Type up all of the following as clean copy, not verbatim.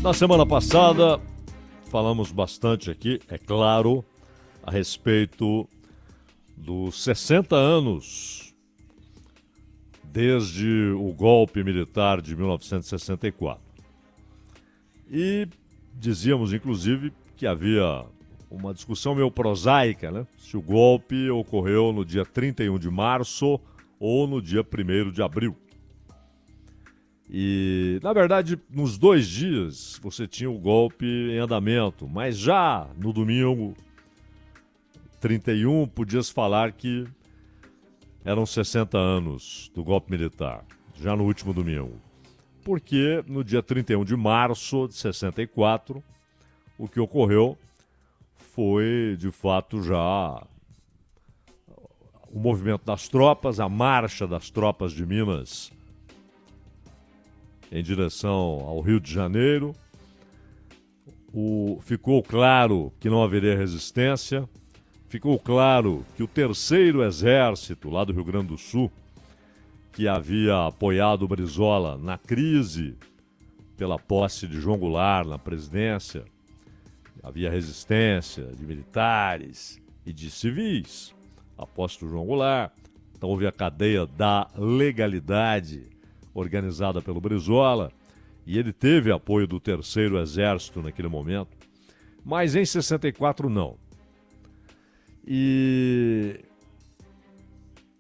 Na semana passada, falamos bastante aqui, é claro, a respeito dos 60 anos desde o golpe militar de 1964. E dizíamos, inclusive, que havia uma discussão meio prosaica, né? Se o golpe ocorreu no dia 31 de março ou no dia 1º de abril. E, na verdade, nos 2 dias você tinha o golpe em andamento, mas já no domingo 31 podias falar que eram 60 anos do golpe militar, já no último domingo. Porque no dia 31 de março de 64, o que ocorreu foi, de fato, já o movimento das tropas, a marcha das tropas de Minas em direção ao Rio de Janeiro. Ficou claro que não haveria resistência. Ficou claro que o terceiro exército lá do Rio Grande do Sul, que havia apoiado o Brizola na crise pela posse de João Goulart na presidência, havia resistência de militares e de civis à posse do João Goulart. Então houve a cadeia da legalidade organizada pelo Brizola, e ele teve apoio do terceiro exército naquele momento, mas em 64 não. E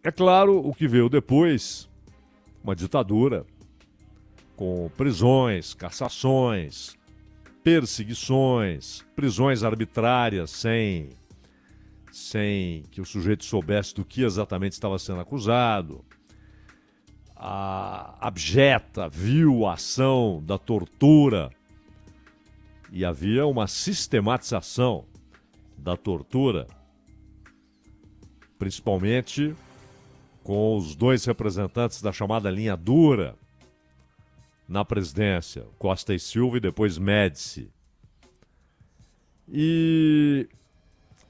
é claro, o que veio depois, uma ditadura com prisões, cassações, perseguições, prisões arbitrárias sem que o sujeito soubesse do que exatamente estava sendo acusado, a abjeta, vil ação da tortura, e havia uma sistematização da tortura, principalmente com os 2 representantes da chamada linha dura na presidência, Costa e Silva e depois Médici. E,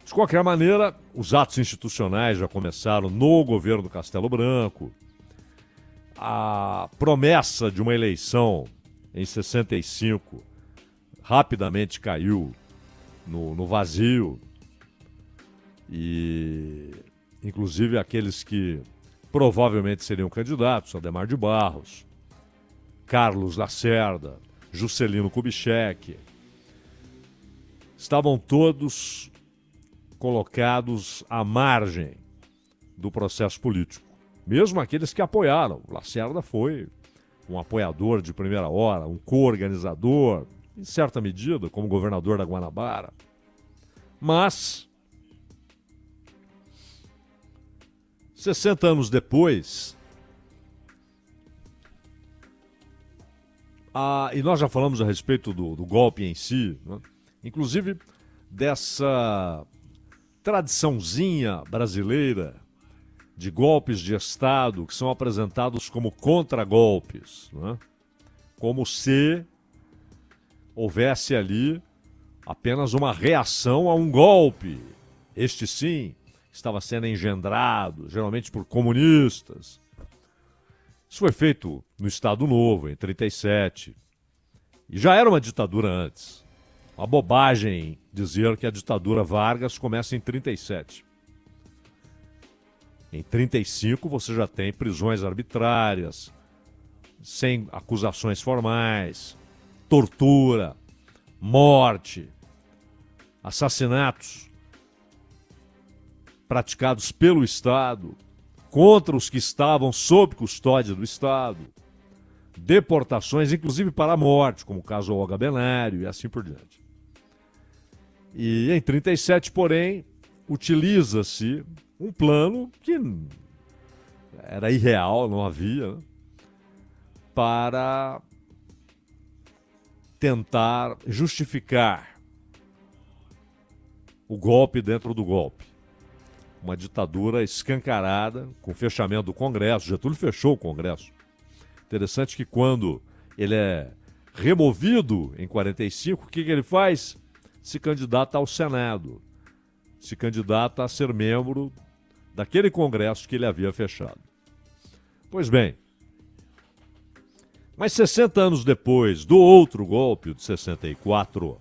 de qualquer maneira, os atos institucionais já começaram no governo do Castelo Branco. A promessa de uma eleição em 65 rapidamente caiu no vazio, e inclusive aqueles que provavelmente seriam candidatos, Adhemar de Barros, Carlos Lacerda, Juscelino Kubitschek, estavam todos colocados à margem do processo político. Mesmo aqueles que apoiaram. Lacerda foi um apoiador de primeira hora, um co-organizador, em certa medida, como governador da Guanabara. Mas, 60 anos depois, e nós já falamos a respeito do golpe em si, né? Inclusive dessa tradiçãozinha brasileira de golpes de Estado que são apresentados como contragolpes, né? Como se houvesse ali apenas uma reação a um golpe. Este sim estava sendo engendrado, geralmente por comunistas. Isso foi feito no Estado Novo, em 37. E já era uma ditadura antes. Uma bobagem dizer que a ditadura Vargas começa em 37. Em 35 você já tem prisões arbitrárias, sem acusações formais, tortura, morte, assassinatos praticados pelo Estado contra os que estavam sob custódia do Estado, deportações, inclusive para a morte, como o caso Olga Benário e assim por diante. E em 37, porém, utiliza-se um plano que era irreal, não havia, né, para tentar justificar o golpe dentro do golpe. Uma ditadura escancarada, com fechamento do Congresso. Getúlio fechou o Congresso. Interessante que quando ele é removido em 45, o que ele faz? Se candidata ao Senado. Se candidata a ser membro daquele Congresso que ele havia fechado. Pois bem, Mas 60 anos depois do outro golpe, de 64,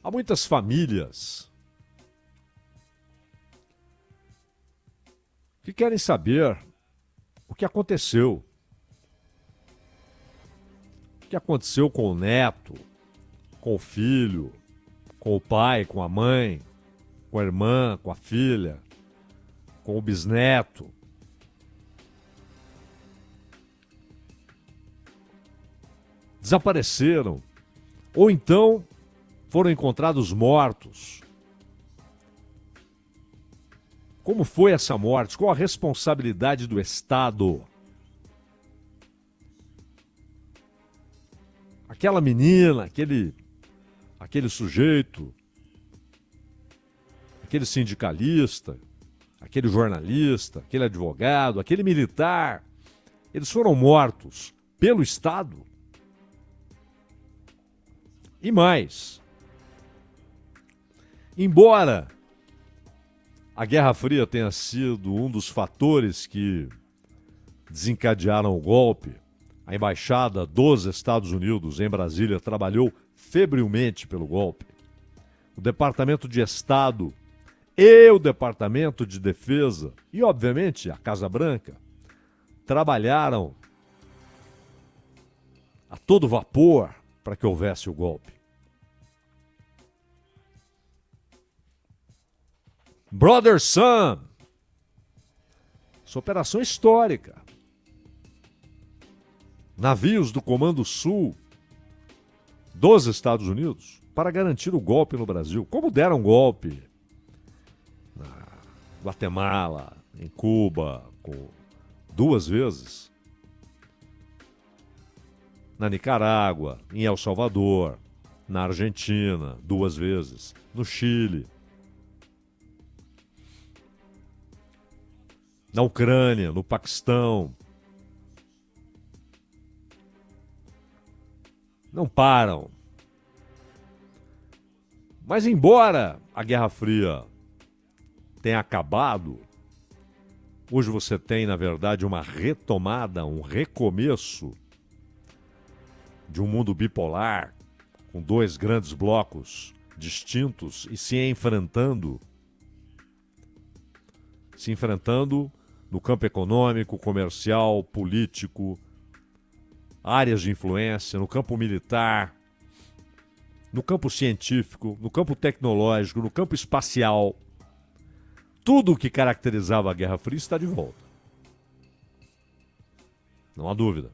há muitas famílias que querem saber o que aconteceu. O que aconteceu com o neto, com o filho, com o pai, com a mãe, com a irmã, com a filha, com o bisneto. Desapareceram. Ou então foram encontrados mortos. Como foi essa morte? Qual a responsabilidade do Estado? Aquela menina, aquele sujeito, aquele sindicalista, aquele jornalista, aquele advogado, aquele militar, eles foram mortos pelo Estado? E mais, embora a Guerra Fria tenha sido um dos fatores que desencadearam o golpe, a embaixada dos Estados Unidos em Brasília trabalhou febrilmente pelo golpe. O Departamento de Estado e o Departamento de Defesa e, obviamente, a Casa Branca trabalharam a todo vapor para que houvesse o golpe. Brother Sun, essa operação histórica. Navios do Comando Sul dos Estados Unidos para garantir o golpe no Brasil. Como deram golpe na Guatemala, em Cuba, 2 vezes. Na Nicarágua, em El Salvador, na Argentina, 2 vezes. No Chile. Na Ucrânia, no Paquistão. Não param. Mas embora a Guerra Fria tenha acabado, hoje você tem, na verdade, uma retomada, um recomeço de um mundo bipolar, com 2 grandes blocos distintos e se enfrentando no campo econômico, comercial, político, áreas de influência, no campo militar, no campo científico, no campo tecnológico, no campo espacial. Tudo o que caracterizava a Guerra Fria está de volta. Não há dúvida.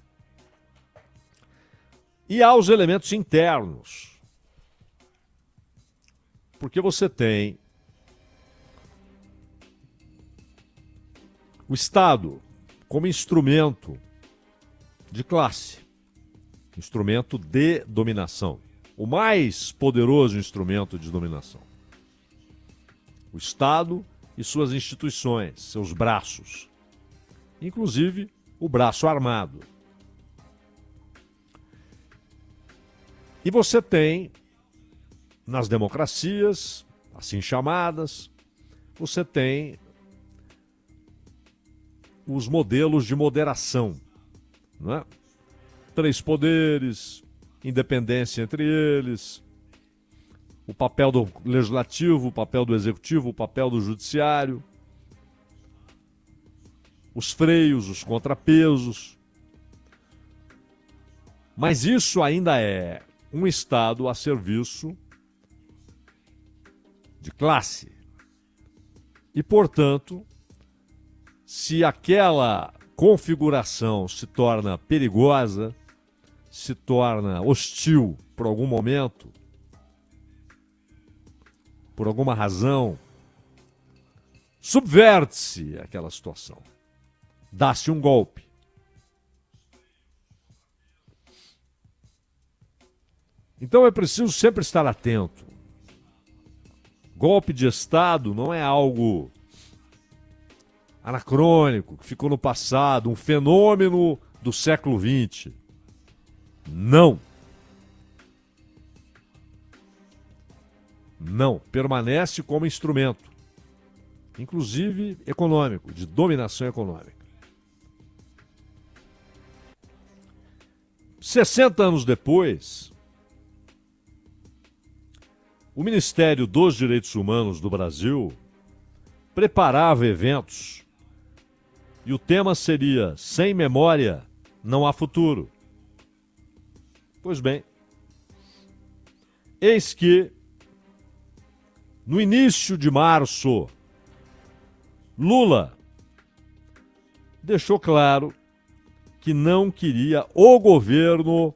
E há os elementos internos. Porque você tem o Estado como instrumento de classe, instrumento de dominação, o mais poderoso instrumento de dominação. O Estado e suas instituições, seus braços, inclusive o braço armado. E você tem, nas democracias, assim chamadas, você tem os modelos de moderação, não é? 3 poderes, independência entre eles, o papel do legislativo, o papel do executivo, o papel do judiciário, os freios, os contrapesos. Mas isso ainda é um Estado a serviço de classe. E, portanto, se aquela configuração se torna perigosa, se torna hostil por algum momento, por alguma razão, subverte-se aquela situação. Dá-se um golpe. Então é preciso sempre estar atento. Golpe de Estado não é algo anacrônico, que ficou no passado, um fenômeno do século XX. Não. Não. Permanece como instrumento, inclusive econômico, de dominação econômica. 60 anos depois, o Ministério dos Direitos Humanos do Brasil preparava eventos e o tema seria: sem memória não há futuro. Pois bem, eis que no início de março, Lula deixou claro que não queria o governo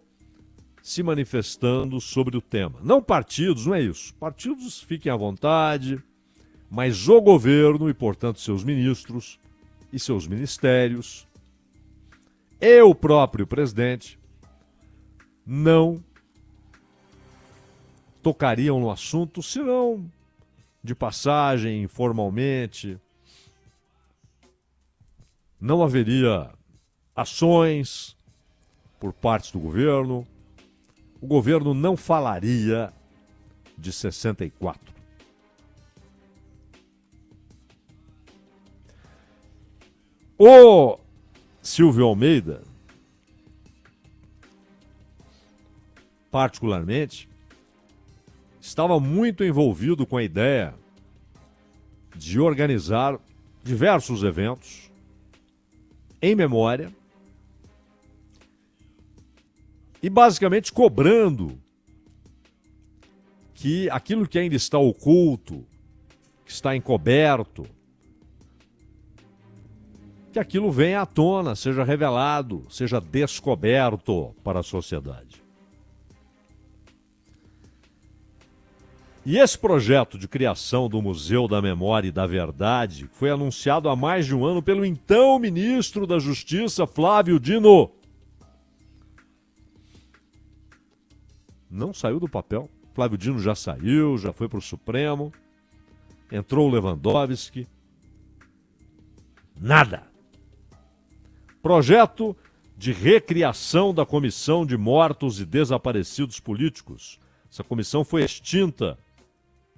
se manifestando sobre o tema. Não partidos, não é isso. Partidos fiquem à vontade, mas o governo e, portanto, seus ministros e seus ministérios e o próprio presidente não tocariam no assunto, senão de passagem, informalmente. Não haveria ações por parte do governo. O governo não falaria de 64. O Silvio Almeida, particularmente, estava muito envolvido com a ideia de organizar diversos eventos em memória e basicamente cobrando que aquilo que ainda está oculto, que está encoberto, que aquilo venha à tona, seja revelado, seja descoberto para a sociedade. E esse projeto de criação do Museu da Memória e da Verdade foi anunciado há mais de um ano pelo então ministro da Justiça, Flávio Dino. Não saiu do papel. Flávio Dino já saiu, já foi para o Supremo. Entrou o Lewandowski. Nada. Projeto de recriação da Comissão de Mortos e Desaparecidos Políticos. Essa comissão foi extinta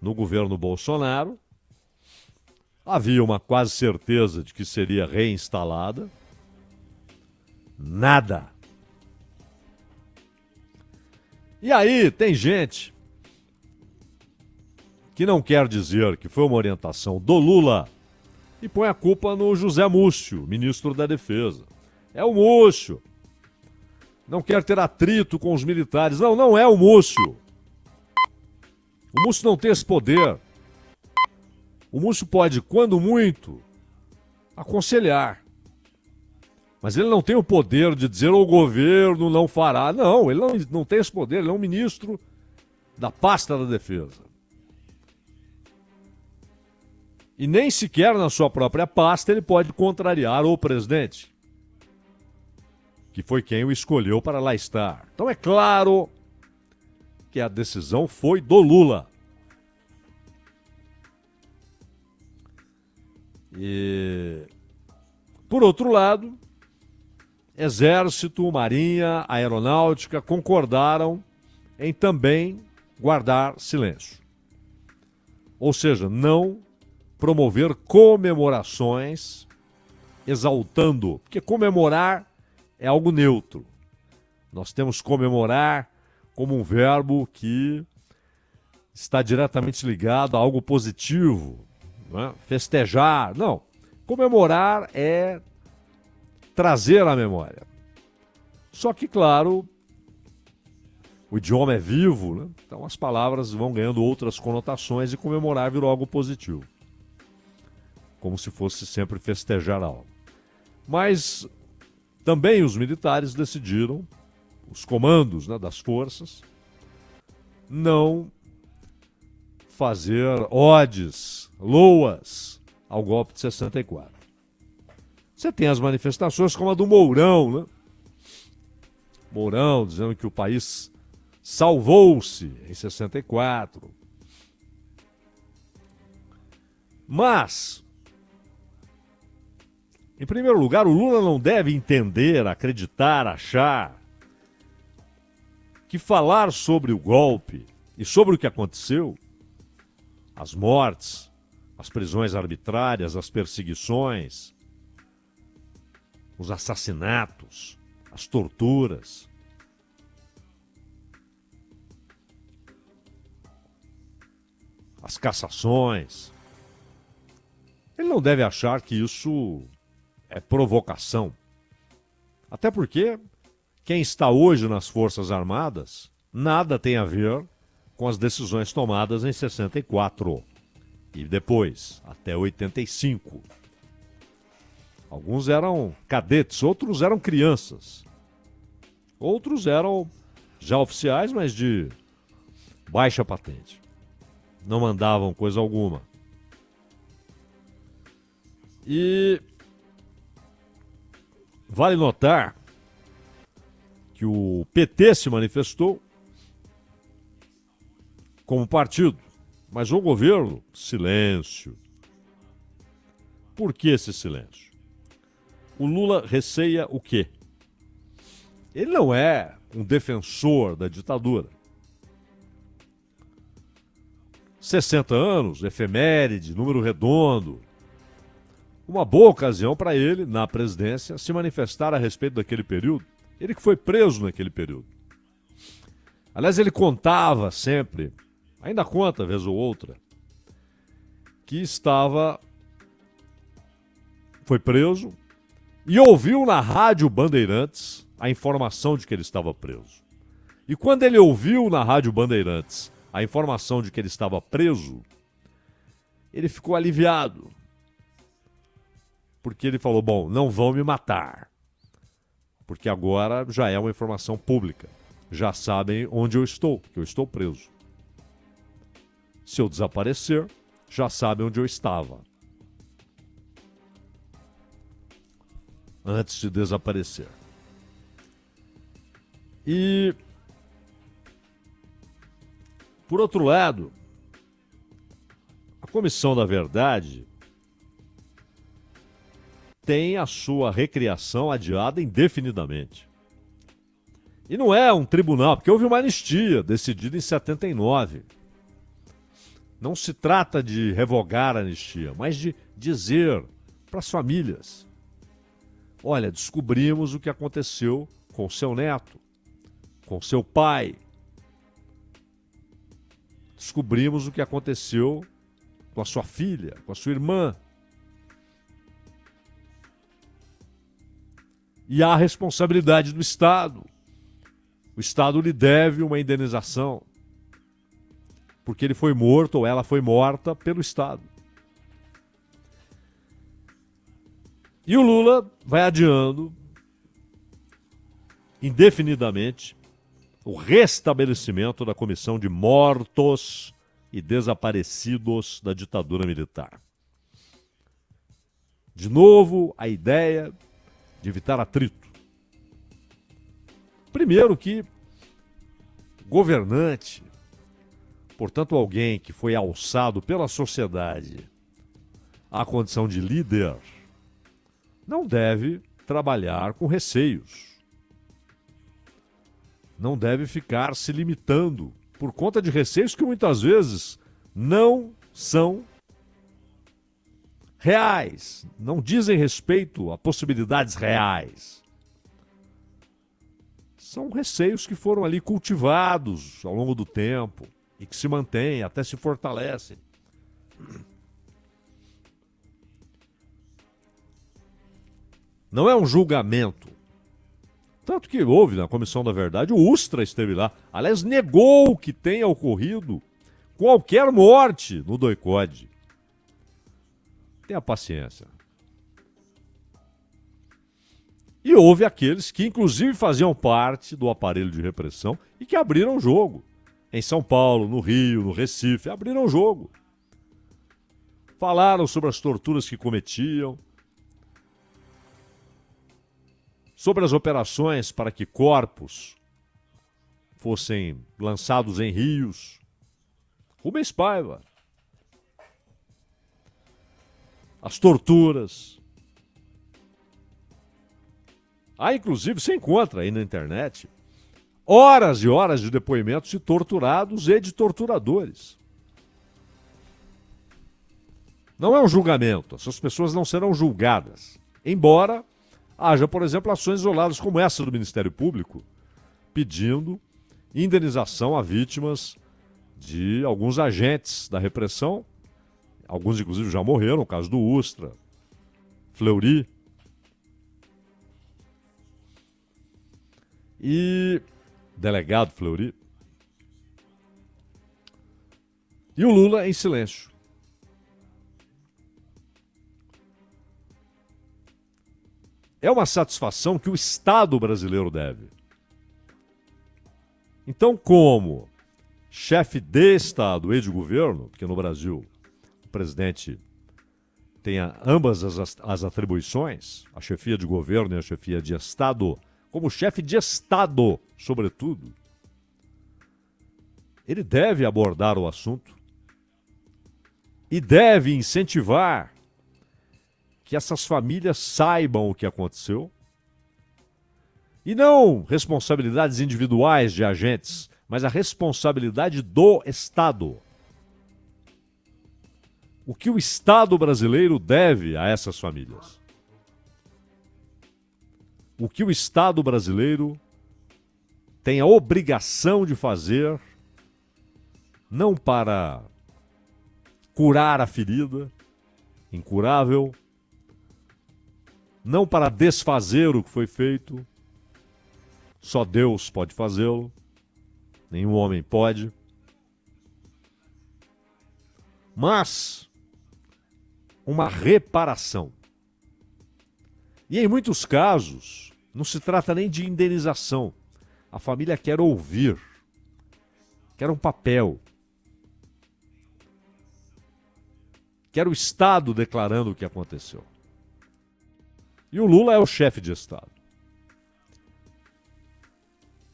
no governo Bolsonaro. Havia uma quase certeza de que seria reinstalada. Nada. E aí tem gente que não quer dizer que foi uma orientação do Lula e põe a culpa no José Múcio, ministro da Defesa. É o Múcio. Não quer ter atrito com os militares. Não, não é o Múcio. O Múcio não tem esse poder. O Múcio pode, quando muito, aconselhar. Mas ele não tem o poder de dizer o governo não fará. Não, ele não tem esse poder. Ele é um ministro da pasta da Defesa. E nem sequer na sua própria pasta ele pode contrariar o presidente, que foi quem o escolheu para lá estar. Então é claro que a decisão foi do Lula. E, por outro lado, Exército, Marinha, Aeronáutica concordaram em também guardar silêncio. Ou seja, não promover comemorações exaltando, porque comemorar é algo neutro. Nós temos comemorar como um verbo que está diretamente ligado a algo positivo, não é? Festejar, não. Comemorar é trazer à memória. Só que, claro, o idioma é vivo, né? Então as palavras vão ganhando outras conotações e comemorar virou algo positivo. Como se fosse sempre festejar algo. Mas também os militares decidiram, os comandos, né, das forças, não fazer odes, loas ao golpe de 64. Você tem as manifestações como a do Mourão, né? Mourão dizendo que o país salvou-se em 64. Mas, em primeiro lugar, o Lula não deve entender, acreditar, achar que falar sobre o golpe e sobre o que aconteceu, as mortes, as prisões arbitrárias, as perseguições, os assassinatos, as torturas, as cassações. Ele não deve achar que isso é provocação. Até porque quem está hoje nas Forças Armadas nada tem a ver com as decisões tomadas em 64 e depois, até 85. Alguns eram cadetes, outros eram crianças. Outros eram já oficiais, mas de baixa patente. Não mandavam coisa alguma. E vale notar que o PT se manifestou como partido, mas o governo, silêncio. Por que esse silêncio? O Lula receia o quê? Ele não é um defensor da ditadura. 60 anos, efeméride, número redondo. Uma boa ocasião para ele, na presidência, se manifestar a respeito daquele período. Ele que foi preso naquele período. Aliás, ele contava sempre, ainda conta vez ou outra, que foi preso e ouviu na Rádio Bandeirantes a informação de que ele estava preso. E quando ele ouviu na Rádio Bandeirantes a informação de que ele estava preso, ele ficou aliviado. Porque ele falou, bom, não vão me matar. Porque agora já é uma informação pública. Já sabem onde eu estou, que eu estou preso. Se eu desaparecer, já sabem onde eu estava. Antes de desaparecer. E, por outro lado, a Comissão da Verdade tem a sua recriação adiada indefinidamente. E não é um tribunal, porque houve uma anistia decidida em 79. Não se trata de revogar a anistia, mas de dizer para as famílias: olha, descobrimos o que aconteceu com seu neto, com seu pai. Descobrimos o que aconteceu com a sua filha, com a sua irmã. E há a responsabilidade do Estado. O Estado lhe deve uma indenização, porque ele foi morto ou ela foi morta pelo Estado. E o Lula vai adiando indefinidamente o restabelecimento da Comissão de Mortos e Desaparecidos da ditadura militar. De novo, a ideia de evitar atrito. Primeiro que governante, portanto alguém que foi alçado pela sociedade à condição de líder, não deve trabalhar com receios. Não deve ficar se limitando por conta de receios que muitas vezes não são reais, não dizem respeito a possibilidades reais. São receios que foram ali cultivados ao longo do tempo e que se mantêm, até se fortalecem. Não é um julgamento. Tanto que houve na Comissão da Verdade, o Ustra esteve lá. Aliás, negou que tenha ocorrido qualquer morte no doicode. Tenha paciência. E houve aqueles que, inclusive, faziam parte do aparelho de repressão e que abriram o jogo. Em São Paulo, no Rio, no Recife, abriram o jogo. Falaram sobre as torturas que cometiam, sobre as operações para que corpos fossem lançados em rios. Rubens Paiva. As torturas. Há, inclusive, você encontra aí na internet horas e horas de depoimentos de torturados e de torturadores. Não é um julgamento. Essas pessoas não serão julgadas. Embora haja, por exemplo, ações isoladas como essa do Ministério Público, pedindo indenização a vítimas de alguns agentes da repressão. Alguns, inclusive, já morreram, o caso do Ustra, Fleury. E delegado Fleury. E o Lula em silêncio. É uma satisfação que o Estado brasileiro deve. Então, como chefe de Estado e de governo, porque no Brasil o presidente tem ambas as atribuições, a chefia de governo e a chefia de Estado, como chefe de Estado, sobretudo, ele deve abordar o assunto e deve incentivar que essas famílias saibam o que aconteceu e não responsabilidades individuais de agentes, mas a responsabilidade do Estado. O que o Estado brasileiro deve a essas famílias? O que o Estado brasileiro tem a obrigação de fazer, não para curar a ferida incurável, não para desfazer o que foi feito, só Deus pode fazê-lo, nenhum homem pode, mas uma reparação. E em muitos casos, não se trata nem de indenização. A família quer ouvir, quer um papel, quer o Estado declarando o que aconteceu. E o Lula é o chefe de Estado.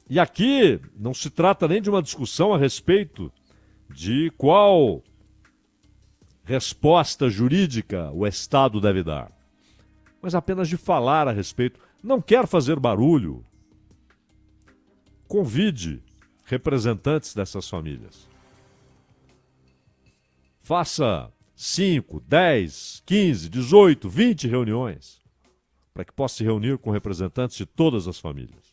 E aqui não se trata nem de uma discussão a respeito de qual resposta jurídica o Estado deve dar, mas apenas de falar a respeito. Não quer fazer barulho? Convide representantes dessas famílias. Faça 5, 10, 15, 18, 20 reuniões para que possa se reunir com representantes de todas as famílias.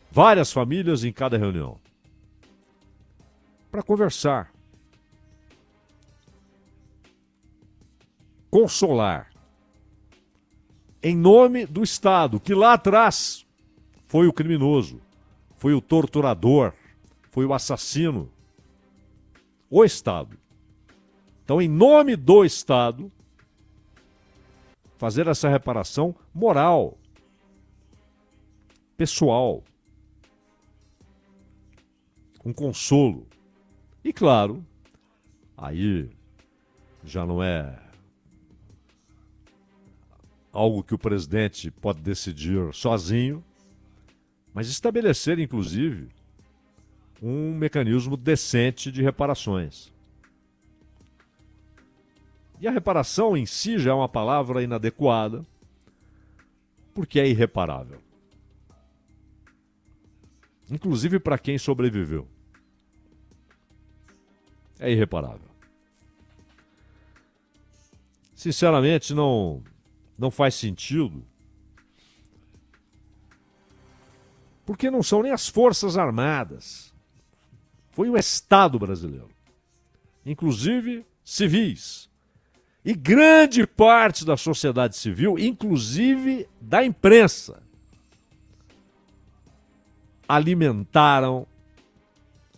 Várias famílias em cada reunião. Para conversar. Consolar. Em nome do Estado, que lá atrás foi o criminoso, foi o torturador, foi o assassino. O Estado. Então, em nome do Estado, fazer essa reparação moral, pessoal, com consolo. E claro, aí já não é algo que o presidente pode decidir sozinho, mas estabelecer, inclusive, um mecanismo decente de reparações. E a reparação em si já é uma palavra inadequada, porque é irreparável. Inclusive para quem sobreviveu. É irreparável. Sinceramente, não faz sentido, porque não são nem as Forças Armadas. Foi o Estado brasileiro. Inclusive civis. E grande parte da sociedade civil, inclusive da imprensa, alimentaram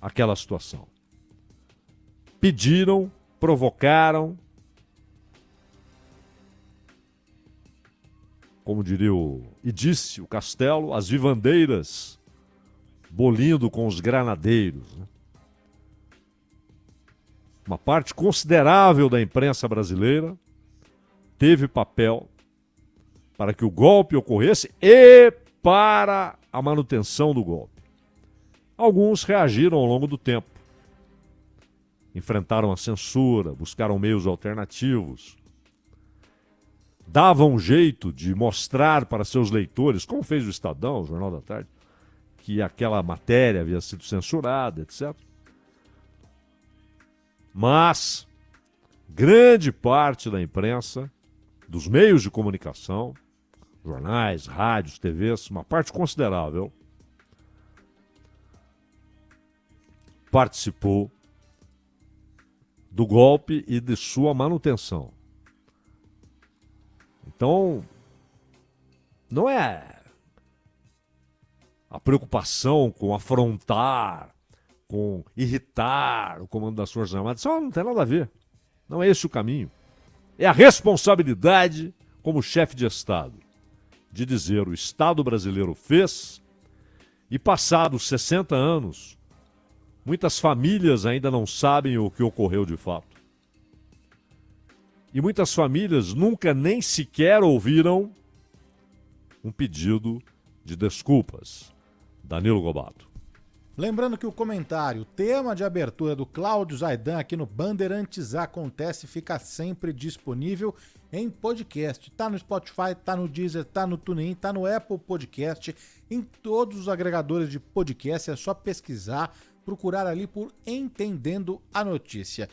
aquela situação. Pediram, provocaram, como diria e disse o Castelo, as vivandeiras bolindo com os granadeiros, né? Uma parte considerável da imprensa brasileira teve papel para que o golpe ocorresse e para a manutenção do golpe. Alguns reagiram ao longo do tempo. Enfrentaram a censura, buscaram meios alternativos. Davam um jeito de mostrar para seus leitores, como fez o Estadão, o Jornal da Tarde, que aquela matéria havia sido censurada, etc. Mas grande parte da imprensa, dos meios de comunicação, jornais, rádios, TVs, uma parte considerável, participou do golpe e de sua manutenção. Então, não é a preocupação com afrontar, com irritar o comando das Forças Armadas. Isso não tem nada a ver. Não é esse o caminho. É a responsabilidade como chefe de Estado de dizer o Estado brasileiro fez e passados 60 anos, muitas famílias ainda não sabem o que ocorreu de fato. E muitas famílias nunca nem sequer ouviram um pedido de desculpas. Danilo Gobato. Lembrando que o comentário, tema de abertura do Cláudio Zaidan aqui no Bandeirantes Acontece, fica sempre disponível em podcast. Tá no Spotify, tá no Deezer, tá no TuneIn, tá no Apple Podcast, em todos os agregadores de podcast. É só pesquisar, procurar ali por Entendendo a Notícia.